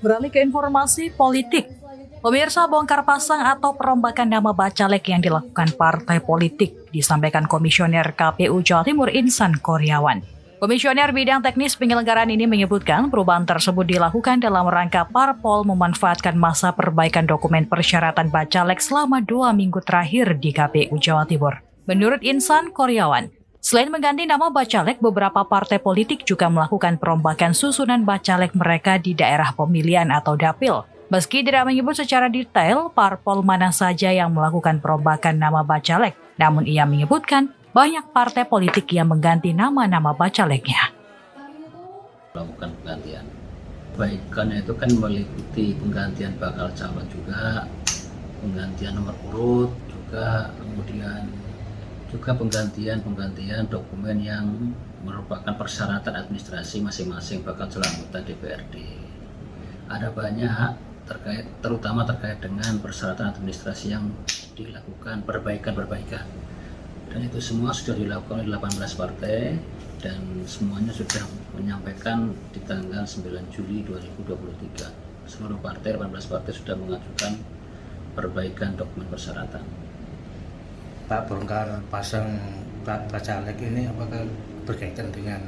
Beralih ke informasi politik. Pemirsa, bongkar pasang atau perombakan nama bacalek yang dilakukan partai politik disampaikan Komisioner KPU Jawa Timur Insan Kuryawan. Komisioner bidang teknis penyelenggaraan ini menyebutkan perubahan tersebut dilakukan dalam rangka parpol memanfaatkan masa perbaikan dokumen persyaratan bacalek selama 2 minggu terakhir di KPU Jawa Timur. Menurut Insan Kuryawan, selain mengganti nama bacalek, beberapa partai politik juga melakukan perombakan susunan bacalek mereka di daerah pemilihan atau dapil. Meski tidak menyebut secara detail parpol mana saja yang melakukan perombakan nama bacalek, namun ia menyebutkan banyak partai politik yang mengganti nama-nama bacaleknya. Melakukan penggantian. Perbaikan itu kan meliputi penggantian bakal calon juga, penggantian nomor urut juga, kemudian juga penggantian dokumen yang merupakan persyaratan administrasi masing-masing bakal calon anggota DPRD. Ada banyak terutama terkait dengan persyaratan administrasi yang dilakukan perbaikan. Dan itu semua sudah dilakukan oleh 18 partai dan semuanya sudah menyampaikan di tanggal 9 Juli 2023. Seluruh partai, 18 partai sudah mengajukan perbaikan dokumen persyaratan. Pak, bongkar pasang bacalek ini apakah berkaitan dengan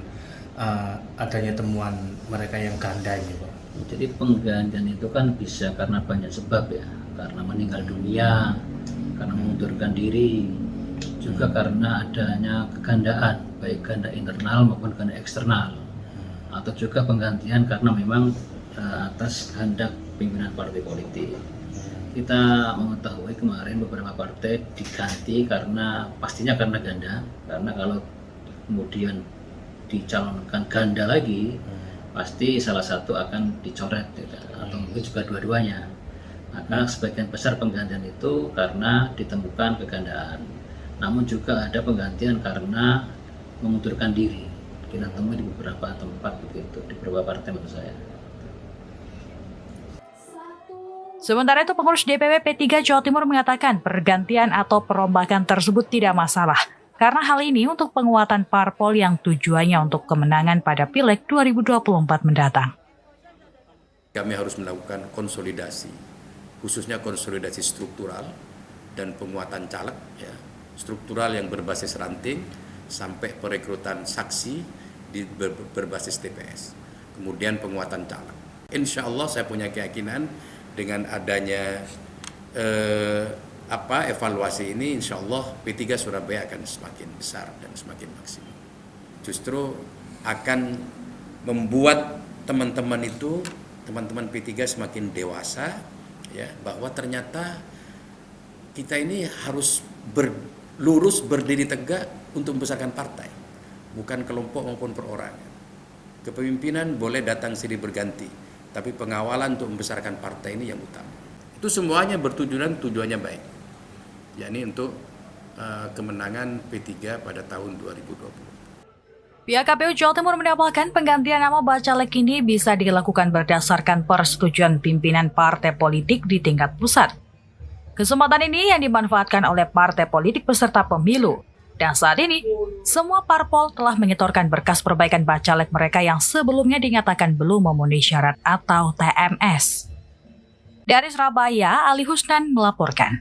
adanya temuan mereka yang ganda ini, Pak? Jadi penggantian itu kan bisa karena banyak sebab ya, karena meninggal dunia, karena mengundurkan diri, juga karena adanya kegandaan, baik ganda internal maupun ganda eksternal, atau juga penggantian karena memang atas kehendak pimpinan partai politik. Kita mengetahui kemarin beberapa partai diganti pastinya karena ganda, karena kalau kemudian dicalonkan ganda lagi, pasti salah satu akan dicoret atau mungkin juga dua-duanya. Maka sebagian besar penggantian itu karena ditemukan kegandaan. Namun juga ada penggantian karena mengundurkan diri. Kita temui di beberapa tempat begitu, di beberapa partai menurut saya. Sementara itu, pengurus DPW P3 Jawa Timur mengatakan pergantian atau perombakan tersebut tidak masalah. Karena hal ini untuk penguatan parpol yang tujuannya untuk kemenangan pada Pileg 2024 mendatang. Kami harus melakukan konsolidasi, khususnya konsolidasi struktural dan penguatan caleg, ya, struktural yang berbasis ranting sampai perekrutan saksi di berbasis TPS, kemudian penguatan caleg. Insya Allah saya punya keyakinan dengan adanya evaluasi ini, insya Allah P3 Surabaya akan semakin besar dan semakin maksimal. Justru akan membuat teman-teman P3 semakin dewasa, ya, bahwa ternyata kita ini harus lurus berdiri tegak untuk membesarkan partai, bukan kelompok maupun perorangan. Kepemimpinan boleh datang silih berganti, tapi pengawalan untuk membesarkan partai ini yang utama. Itu semuanya tujuannya baik, yakni untuk kemenangan P3 pada tahun 2020. Pihak KPU Jawa Timur menambahkan penggantian nama bacalek ini bisa dilakukan berdasarkan persetujuan pimpinan partai politik di tingkat pusat. Kesempatan ini yang dimanfaatkan oleh partai politik peserta pemilu. Dan saat ini, semua parpol telah menyetorkan berkas perbaikan bacalek mereka yang sebelumnya dinyatakan belum memenuhi syarat atau TMS. Dari Surabaya, Ali Husnan melaporkan.